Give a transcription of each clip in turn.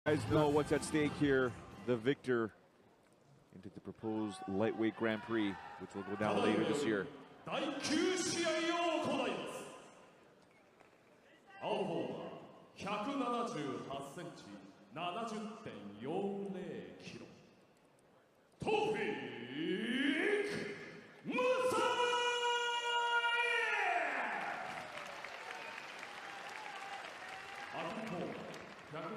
You guys know what's at stake here. The victor into the proposed lightweight Grand Prix, which will go down later this year. Tofiq Musayev! Daron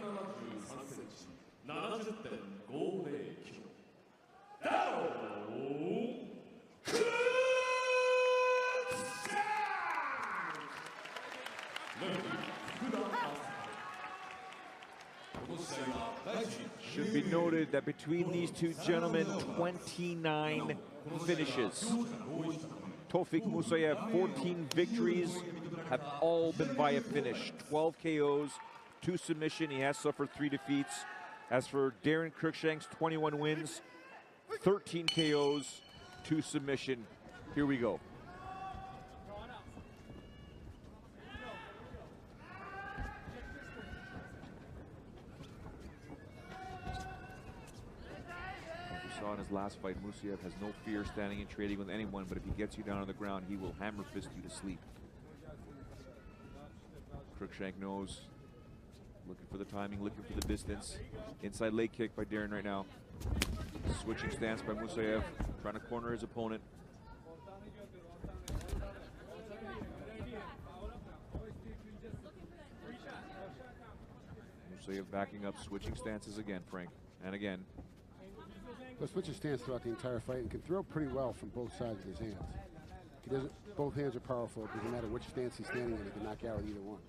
Should be noted that between these two gentlemen, 29 finishes. Tofiq Musayev, 14 victories, have all been via finish. 12 KOs, 2 submission. He has suffered 3 defeats. As for Daron Cruickshank's 21 wins, 13 KOs, 2 submission. Here we go. Saw in his last fight, Musayev has no fear standing and trading with anyone, but if he gets you down on the ground, he will hammer fist you to sleep. Cruickshank knows, looking for the timing, looking for the distance. Inside leg kick by Daron right now. Switching stance by Musayev, trying to corner his opponent. Musayev backing up, switching stances again, Frank, and again. He'll switch his stance throughout the entire fight and can throw pretty well from both sides of his hands. He doesn't. Both hands are powerful. It doesn't matter which stance he's standing in. He can knock out with either one.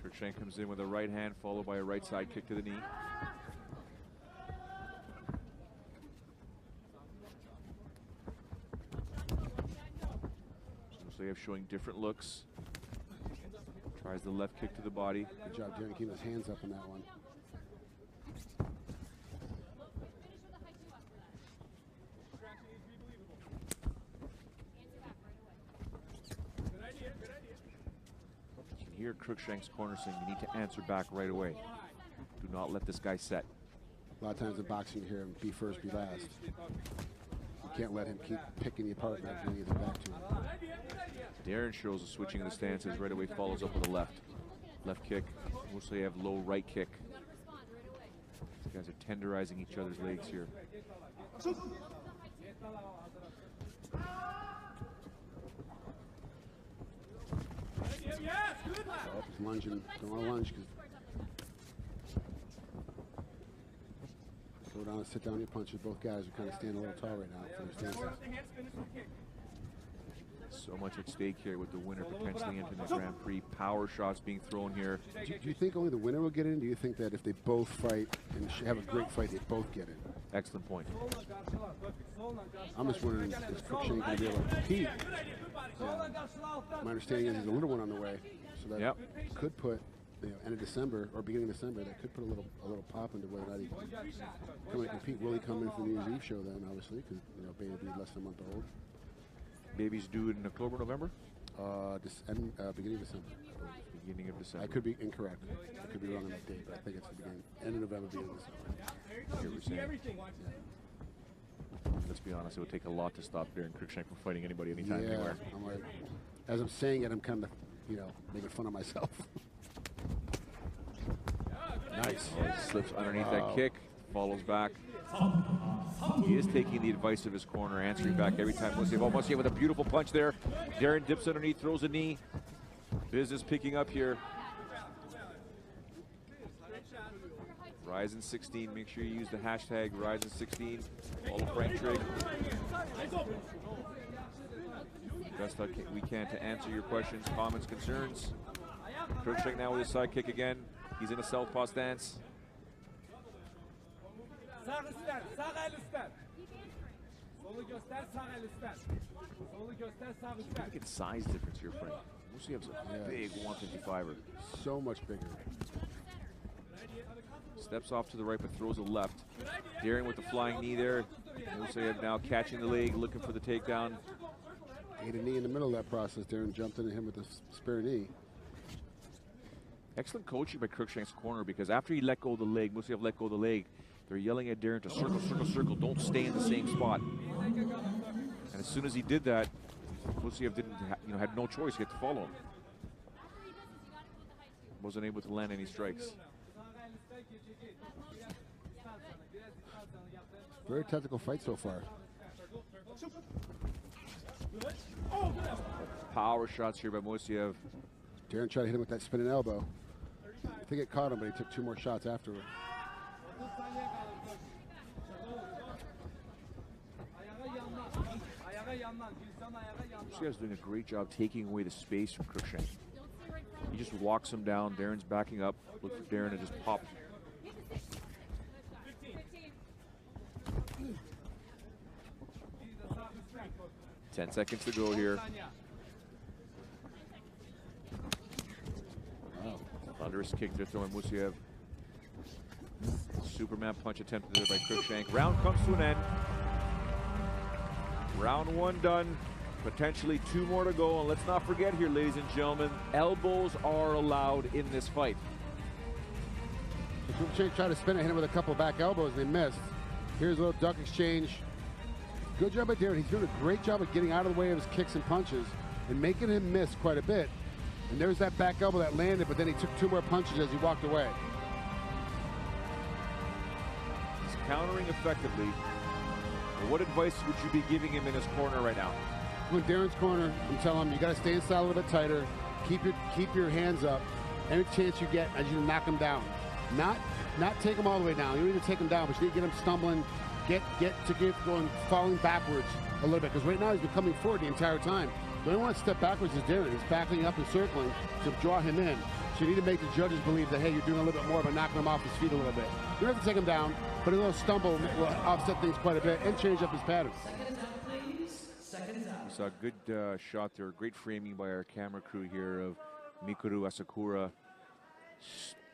Cruickshank comes in with a right hand followed by a right side kick to the knee. Musayev showing different looks. Tries the left kick to the body. Good job, Daron, keeping his hands up in that one. You can hear Cruickshank's corner saying you need to answer back right away. Do not let this guy set. A lot of times in boxing you hear him be first, be last. You can't let him keep picking you apart and not doing anything back to him. Daron shows a switching of the stances, right away follows up with a left. Left kick, Musayev low right kick. These guys are tenderizing each other's legs here. Oh, he's lunging. Don't want to lunge because go down and sit down your punches. Both guys are kind of standing a little tall right now for their stances. So much at stake here with the winner potentially entering the Grand Prix. Power shots being thrown here. Do you think only the winner will get in? Do you think that if they both fight and have a great fight, they both get in? Excellent point. I'm just wondering, is Cruickshank going to be able to compete? My understanding is there's a little one on the way, so that could put, end of December or beginning of December, that could put a little pop into whether or not he can come and compete. Will he come in for the New Year's Eve show then? Obviously, because baby will be less than a month old. Baby's due in October, November? Beginning of December. Beginning of December. I could be incorrect. I could be wrong on that date, but I think it's the beginning. End of November, beginning of December. Here we're saying. Let's be honest, it would take a lot to stop Daron Cruickshank from fighting anybody anytime, anywhere. I'm like, as I'm saying it, I'm kind of, making fun of myself. Nice. Oh, he slips underneath that kick, follows back. He is taking the advice of his corner, answering back every time. Musayev with a beautiful punch there. Daron dips underneath, throws a knee. Business picking up here. Ryzen16, make sure you use the hashtag Ryzen16. Follow Frank Trigg. Best we can to answer your questions, comments, concerns. Cruickshank now with his side kick again. He's in a southpaw stance. Look at size difference here, Frank. Musayev's a big 155er. So much bigger. Steps off to the right, but throws a left. Daron with the flying knee there. Musayev now catching the leg, looking for the takedown. Ate a knee in the middle of that process. Daron jumped into him with a spare knee. Excellent coaching by Cruickshank's corner, because after he let go of the leg, Musayev let go of the leg, they're yelling at Daron to circle, circle, circle, don't stay in the same spot. And as soon as he did that, Musayev didn't, had no choice. He had to follow him. Wasn't able to land any strikes. Very technical fight so far. Power shots here by Musayev. Daron tried to hit him with that spinning elbow. I think it caught him, but he took 2 more shots afterward. Musayev's doing a great job taking away the space from Cruickshank. He just walks him down. Daron's backing up. Look for Daron to just pop. Ten seconds to go here. Wow. Thunderous kick there throwing Musayev. Superman punch attempted there by Cruickshank. Round comes to an end. Round 1 done. Potentially 2 more to go. And let's not forget here, ladies and gentlemen, elbows are allowed in this fight. Cruickshank tried to spin it, hit him with a couple back elbows, and they missed. Here's a little duck exchange. Good job by Daron. He's doing a great job of getting out of the way of his kicks and punches and making him miss quite a bit. And there's that back elbow that landed, but then he took 2 more punches as he walked away. He's countering effectively. Well, what advice would you be giving him in his corner right now? In Daron's corner, I'm telling him you got to stay inside a little bit tighter. Keep your hands up. Any chance you get, as you knock him down. Not take him all the way down. You don't need to take him down, but you need to get him stumbling. Get going, falling backwards a little bit, because right now he's been coming forward the entire time. The only one to step backwards is Daron. He's backing up and circling to draw him in. So you need to make the judges believe that, hey, you're doing a little bit more by knocking him off his feet a little bit. You don't have to take him down, but a little stumble will offset things quite a bit and change up his patterns. We saw a good shot there, great framing by our camera crew here of Mikuru Asakura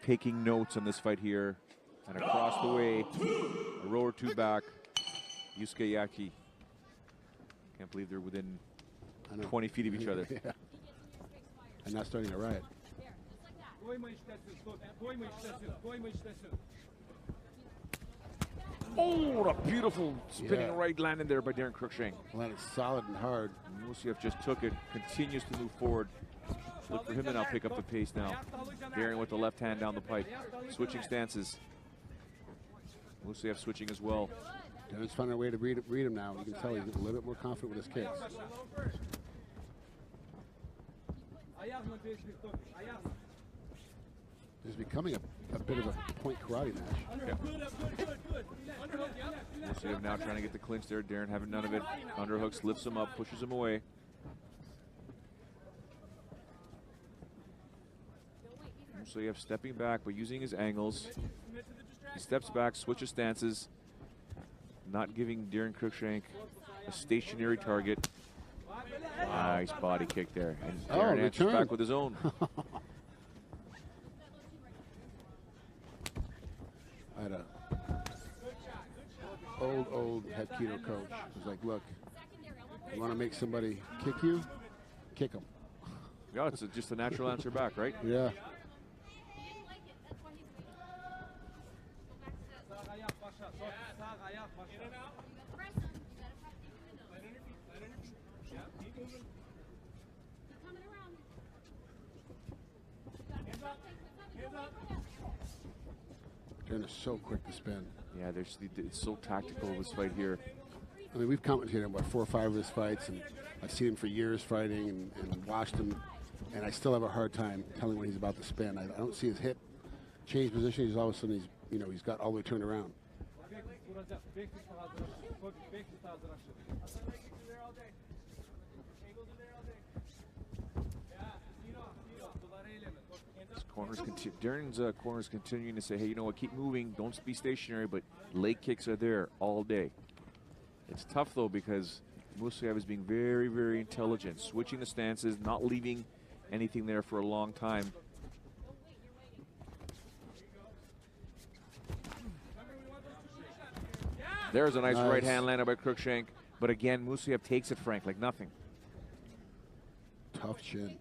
taking notes on this fight here. And across the way, a row or 2 back, Yusuke Yaki. Can't believe they're within 20 feet of each other. Yeah. And not starting a riot. Oh, what a beautiful spinning right landed there by Daron Cruickshank. Landed solid and hard. Musayev just took it, continues to move forward. Look for him to now pick up the pace now. Daron with the left hand down the pipe, switching stances. Musayev switching as well. Daron's finding a way to read him now. You can tell he's a little bit more confident with his kicks. It's becoming a bit of a point karate match. Yeah. Musayev now trying to get the clinch there. Daron having none of it. Underhooks, lifts him up, pushes him away. Musayev stepping back but using his angles. He steps back, switches stances, not giving Daron Cruickshank a stationary target. Nice body kick there. And Daron answers back with his own. I had a old head keto coach who's like, look, you want to make somebody kick you? Kick them. Yeah, it's just a natural answer back, right? Yeah. Daron is so quick to spin. Yeah, it's so tactical, this fight here. I mean, we've commentated on about 4 or 5 of his fights, and I've seen him for years fighting and watched him, and I still have a hard time telling when he's about to spin. I don't see his hip change position. He's all of a sudden, he's got all the way turned around. Daron's corner is continuing to say, hey, you know what, keep moving, don't be stationary, but leg kicks are there all day. It's tough, though, because Musayev is being very, very intelligent, switching the stances, not leaving anything there for a long time. There's a nice right hand landed by Cruickshank, but again, Musayev takes it, Frank, like nothing. Tough chin.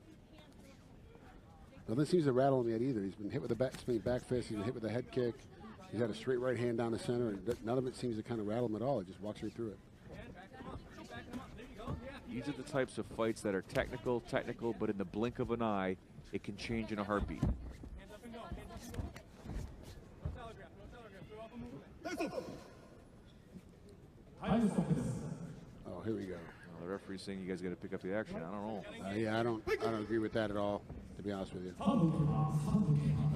Nothing seems to rattle him yet either. He's been hit with a spinning back fist. He's been hit with a head kick. He's had a straight right hand down the center, and none of it seems to kind of rattle him at all. He just walks right through it. These are the types of fights that are technical, but in the blink of an eye, it can change in a heartbeat. Oh, here we go. Well, the referee's saying you guys got to pick up the action. I don't know. Yeah, I don't agree with that at all, to be honest with you.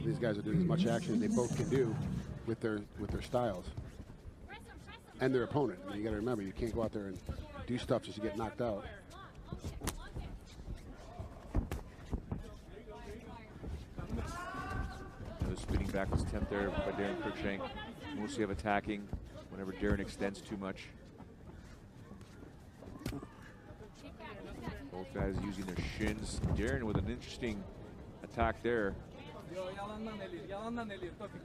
These guys are doing as much action as they both can do with their styles and their opponent. I mean, you got to remember, you can't go out there and do stuff just to get knocked out. The spinning backwards attempt there by Daron Cruickshank. Musayev attacking whenever Daron extends too much. Both guys using their shins. Daron with an interesting attack there. He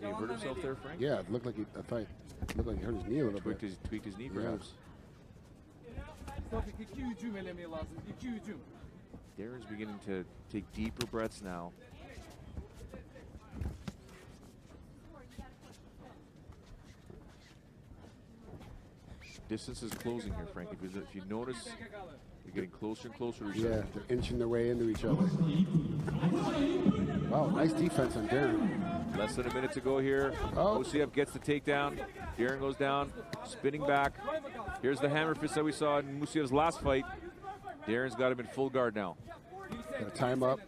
hurt himself there, Frank? Yeah, it looked like he hurt his knee a little bit. Tweaked his knee, perhaps. Daron's beginning to take deeper breaths now. Distance is closing here, Frank. If you notice, they're getting closer and closer to each other. Yeah, they're inching their way into each other. Wow, nice defense on Daron. Less than a minute to go here. Oh. Musayev gets the takedown. Daron goes down, spinning back. Here's the hammer fist that we saw in Musayev's last fight. Daron's got him in full guard now. Got to time up.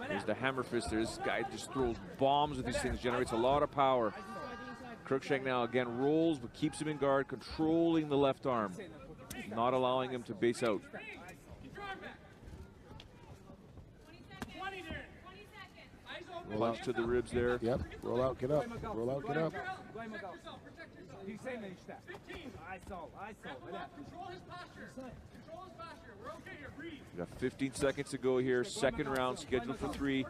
There's the hammer fist. This guy just throws bombs with these things, generates a lot of power. Cruickshank now again rolls, but keeps him in guard, controlling the left arm, not allowing him to base out. Roll out to the ribs there. Yep, roll out, get up. Roll out, get up. We got 15 seconds to go here. Second round scheduled for 3.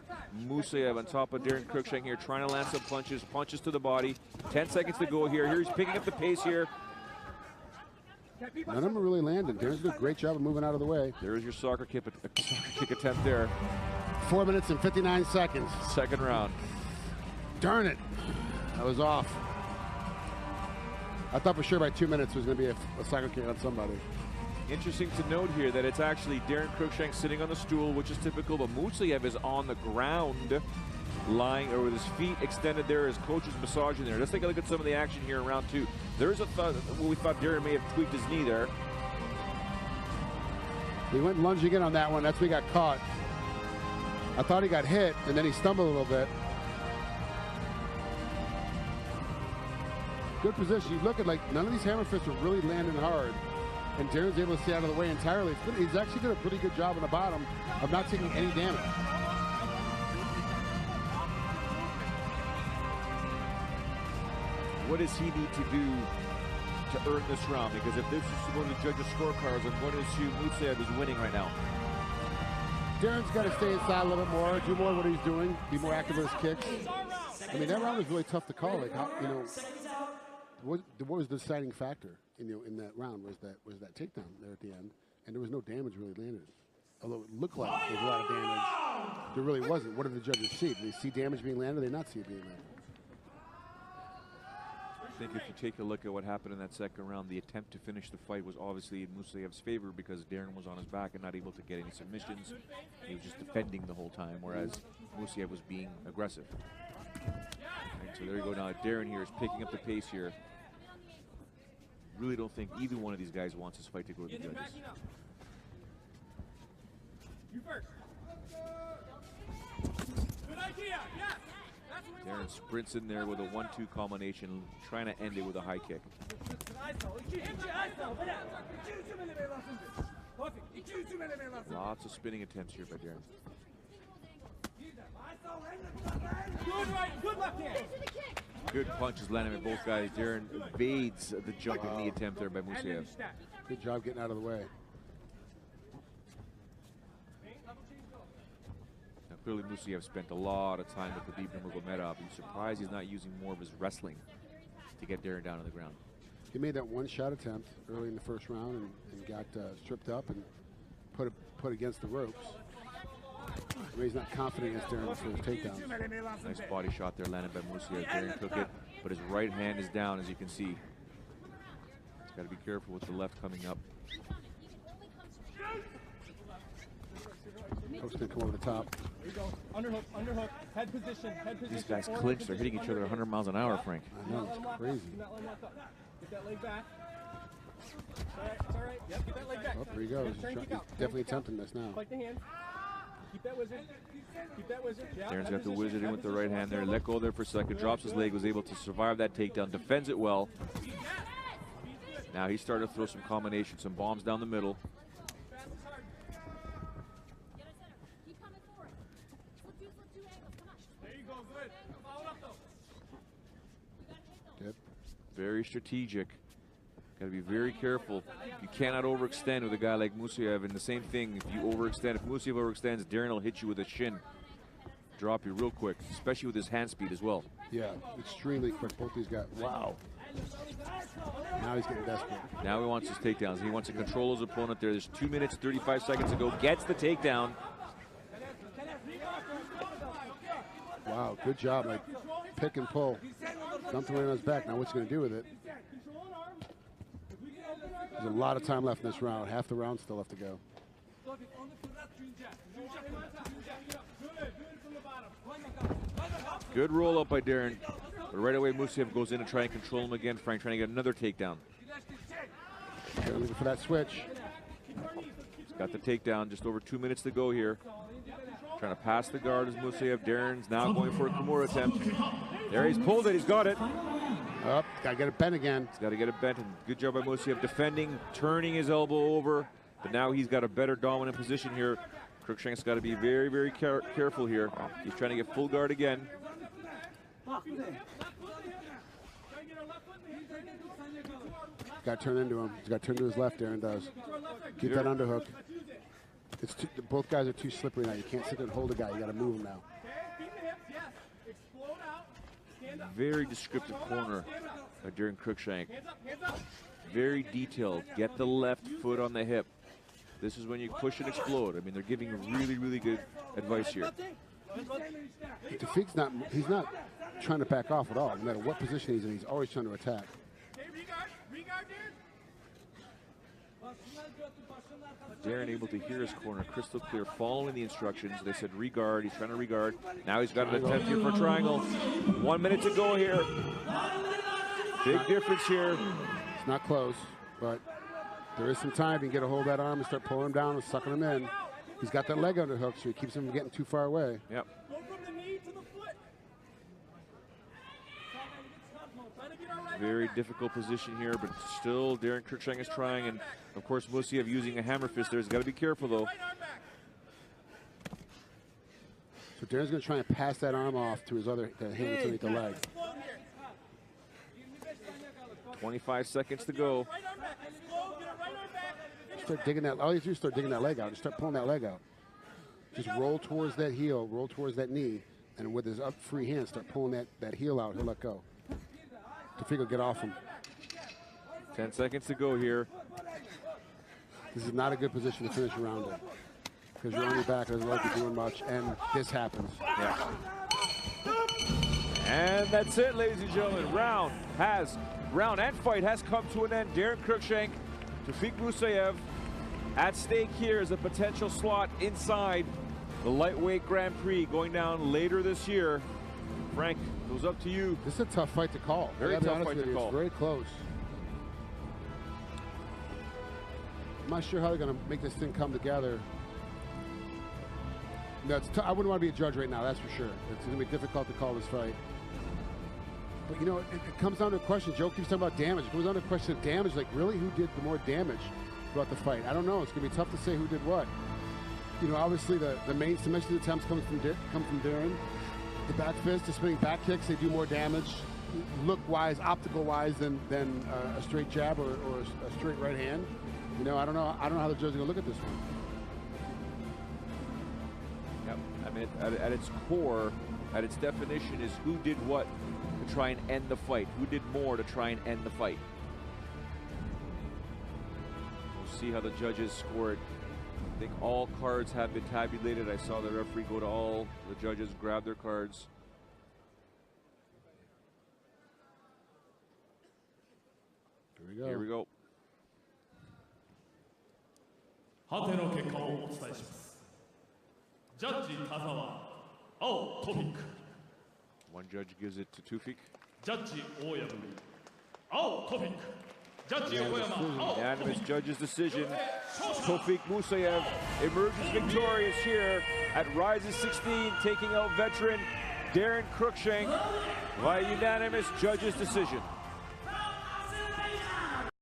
Musayev on top of Daron Cruickshank here, trying to land some punches to the body. 10 seconds to go here. He's picking up the pace here. None of them are really landing. Daron's doing a great job of moving out of the way. There's your soccer kick attempt there. 4 minutes and 59 seconds. Second round. Darn it. I was off. I thought for sure by 2 minutes there was going to be a soccer kick on somebody. Interesting to note here that it's actually Daron Cruickshank sitting on the stool, which is typical, but Musayev is on the ground, lying or with his feet extended there. His coach is massaging there. Let's take a look at some of the action here in round 2. There's a thought, well, we thought Daron may have tweaked his knee there. He went lunging in on that one. That's where he got caught. I thought he got hit, and then he stumbled a little bit. Good position. You look at, like, none of these hammer fists are really landing hard. And Daron's able to stay out of the way entirely. He's actually done a pretty good job on the bottom of not taking any damage. What does he need to do to earn this round? Because if this is one of the judges' scorecards, and what is Musayev is winning right now. Daron's got to stay inside a little bit more, do more of what he's doing, be more active with his kicks. I mean, that round was really tough to call. Like, how, you know, what was the deciding factor? In that round was that takedown there at the end, and there was no damage really landed. Although it looked like there was a lot of damage, there really wasn't. What did the judges see? Did they see damage being landed? Did they not see it being landed? I think if you take a look at what happened in that second round, the attempt to finish the fight was obviously in Musayev's favor because Daron was on his back and not able to get any submissions. He was just defending the whole time, whereas Musayev was being aggressive. And so there you go now. Daron here is picking up the pace here. Really don't think either one of these guys wants this fight to go to the judges. You first. Good idea. Yes. That's what we Daron want. sprints in there with a 1-2 combination, trying to end it with a high kick. Lots of spinning attempts here by Daron. Good right, good left hand. Good punches landing by both guys. Daron evades the jumping knee attempt there by Musayev. Good job getting out of the way. Now clearly Musayev spent a lot of time with Khabib Nurmagomedov. I'm surprised he's not using more of his wrestling to get Daron down on the ground. He made that one shot attempt early in the first round and got stripped up and put against the ropes. He's not confident against Daron for his takedown. Nice body shot there landed by Musayev. Daron took it, but his right hand is down, as you can see. He's got to be careful with the left coming up. Hook's gonna come over the top. There you go. Underhook, underhook. Head position, head position. These guys clinch. They're hitting each other 100 miles an hour, Frank. I know, it's crazy. Do not let him lock up. Get that leg back. It's all right, it's all right. Yep, get that leg back. Oh, there he goes. He's definitely attempting this now. Fight the hand. Keep that wizard. Keep that wizard. Yeah, Daron's got the wizard in with the right hand there. Let go there for a second. Drops his leg. Was able to survive that takedown. Defends it well. Now he's starting to throw some combinations, some bombs down the middle. Good. Very strategic. Got to be very careful. You cannot overextend with a guy like Musayev. And the same thing, if you overextend, if Musayev overextends, Daron will hit you with a shin. Drop you real quick, especially with his hand speed as well. Yeah, extremely quick. Both these guys. Wow. Now he's getting desperate. Now he wants his takedowns. He wants to control his opponent there. There's 2 minutes, 35 seconds to go. Gets the takedown. Wow, good job. Like, pick and pull. Dumped him right on his back. Now what's he going to do with it? There's a lot of time left in this round. Half the round still left to go. Good roll up by Daron. But right away, Musayev goes in to try and control him again. Frank trying to get another takedown. They're looking for that switch. He's got the takedown. Just over 2 minutes to go here. Trying to pass the guard as Musayev. Daron's now going for a Kimura attempt. There, he's pulled it. He's got it. Up, got to get it bent again. He's got to get it bent. And good job by Musayev defending, turning his elbow over. But now he's got a better dominant position here. Cruickshank's got to be very, very careful here. He's trying to get full guard again. Got to turn into him. He's got to turn to his left, Daron does. Keep that underhook. It's too, both guys are too slippery now. You can't sit there and hold a guy. You got to move him now. Very descriptive corner by Daron Cruickshank. Very detailed. Get the left foot on the hip. This is when you push and explode. I mean, they're giving really, really good advice here. Tofiq's not, he's not trying to back off at all. No matter what position he's in, he's always trying to attack. Daron able to hear his corner crystal clear, following the instructions. They said regard. He's trying to regard. Now he's got an attempt here for a triangle. 1 minute to go here. Big difference here. It's not close, but there is some time. You can get a hold of that arm and start pulling him down and sucking him in. He's got that leg underhook, so he keeps him from getting too far away. Yep. Very difficult position here, but still Daron Cruickshank is trying, and of course Musayev using a hammer fist there. He's got to be careful though. So Daron's going to try and pass that arm off to his other hand underneath the leg. 25 seconds to go. Start digging that. All you do is start digging that leg out. Just start pulling that leg out. Just roll towards that heel, roll towards that knee, and with his up free hand, start pulling that heel out. He'll let go. Tofiq will get off him. 10 seconds to go here. This is not a good position to finish a round in, because you're on your back, doesn't look like you're doing much, and this happens. Yeah. And that's it, ladies and gentlemen. Round and fight has come to an end. Daron Cruickshank, Tofiq Musayev. At stake here is a potential slot inside the lightweight Grand Prix going down later this year. Frank, it was up to you. This is a tough fight to call. Very tough fight to call. It's very close. I'm not sure how they're going to make this thing come together. No, I wouldn't want to be a judge right now, that's for sure. It's going to be difficult to call this fight. But, you know, it comes down to a question. Joe keeps talking about damage. It comes down to a question of damage. Like, really, who did the more damage throughout the fight? I don't know. It's going to be tough to say who did what. You know, obviously, the main submission attempts come from Daron. The back fist, the spinning back kicks, they do more damage, look-wise, optical-wise, than a straight jab or a straight right hand. You know, I don't know how the judge is going to look at this one. Yep. I mean, at its core, at its definition, is who did what to try and end the fight. Who did more to try and end the fight. We'll see how the judges score it I think all cards have been tabulated. I saw the referee go to all the judges, grab their cards. Here we go. Here we go. 判定の結果をお伝えします。ジャッジ田沢、青トフィック。One judge gives it to Tofiq. ジャッジ大藪、青トフィック。ジャッジ横山、青 Unanimous judge's decision. Tofiq Musayev emerges victorious here at Rises 16, taking out veteran Daron Cruickshank by unanimous judge's decision.